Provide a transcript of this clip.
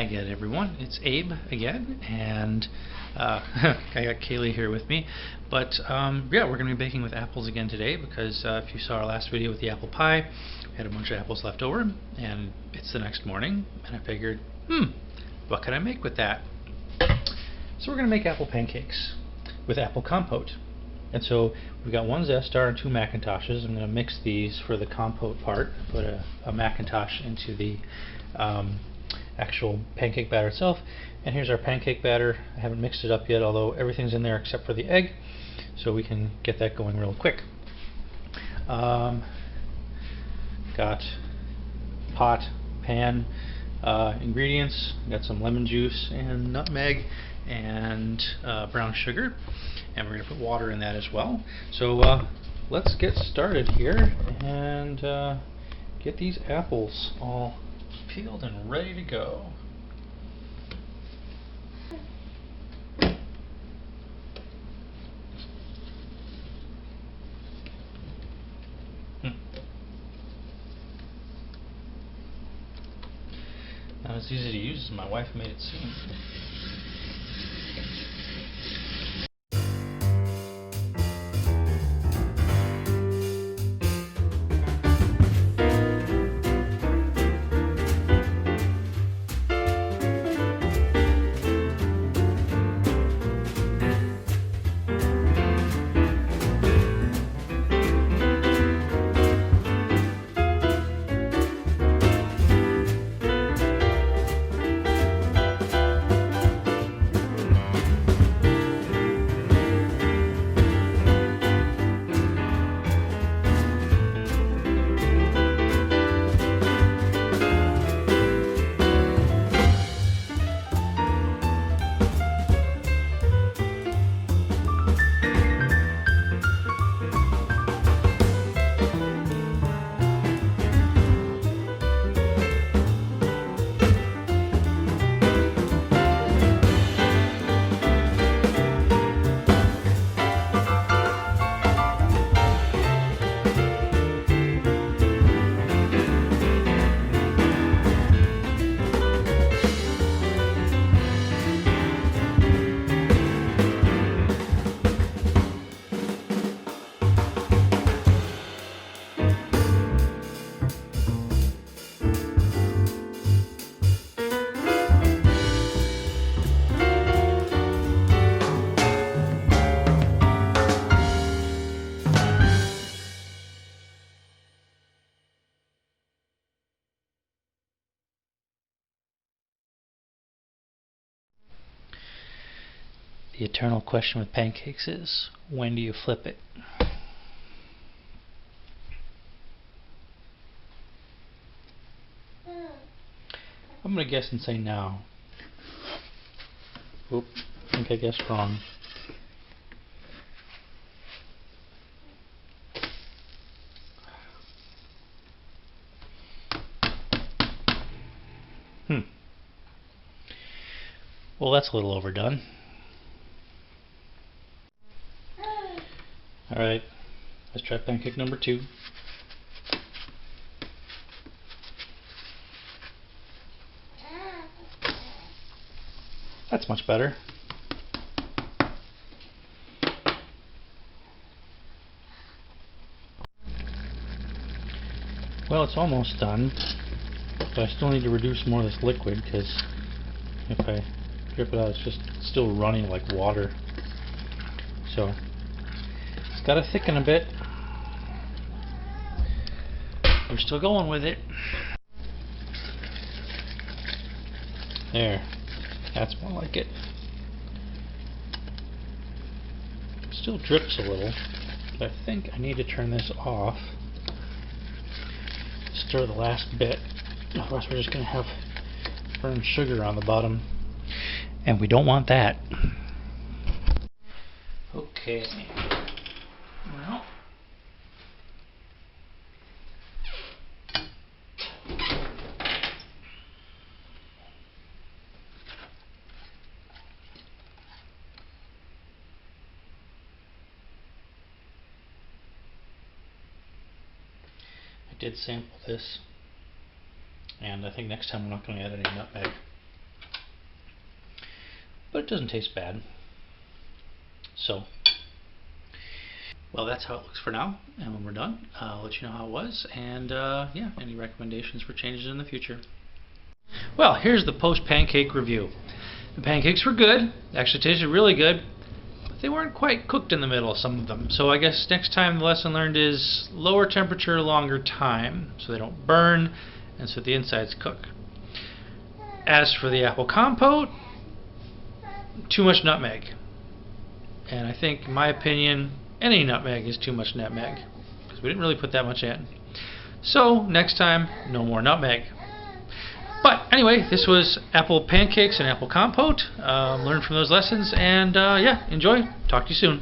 again, everyone. It's Abe again, and I got Kaylee here with me. But yeah, we're going to be baking with apples again today because if you saw our last video with the apple pie, we had a bunch of apples left over, and it's the next morning, and I figured, what can I make with that? So we're going to make apple pancakes with apple compote. And so we've got one Zestar and two Macintoshes. I'm going to mix these for the compote part. Put a Macintosh into the actual pancake batter itself. And here's our pancake batter. I haven't mixed it up yet, although everything's in there except for the egg, so we can get that going real quick. Got pot, pan, ingredients. Got some lemon juice and nutmeg and brown sugar, and we're going to put water in that as well. So let's get started here and get these apples all peeled and ready to go. Not as easy to use as my wife made it seem. The eternal question with pancakes is, when do you flip it? I'm going to guess and say now. Oop, I think I guessed wrong. Well, that's a little overdone. Alright, let's try pancake number 2. That's much better. Well, it's almost done, but I still need to reduce more of this liquid because if I drip it out, it's just still running like water. So got to thicken a bit. We're still going with it. There. That's more like it. Still drips a little, but I think I need to turn this off. Stir the last bit. Otherwise we're just going to have burned sugar on the bottom, and we don't want that. Okay. Well, I did sample this, and I think next time I'm not going to add any nutmeg. it doesn't taste bad. So, well, that's how it looks for now, and when we're done, I'll let you know how it was, and yeah, any recommendations for changes in the future. Well, here's the post-pancake review. The pancakes were good, they actually tasted really good, but they weren't quite cooked in the middle, some of them. So I guess next time the lesson learned is lower temperature, longer time, so they don't burn, and so the insides cook. As for the apple compote, too much nutmeg. And I think, in my opinion, any nutmeg is too much nutmeg, because we didn't really put that much in. So, next time, no more nutmeg. But anyway, this was apple pancakes and apple compote. Learn from those lessons, and yeah, enjoy. Talk to you soon.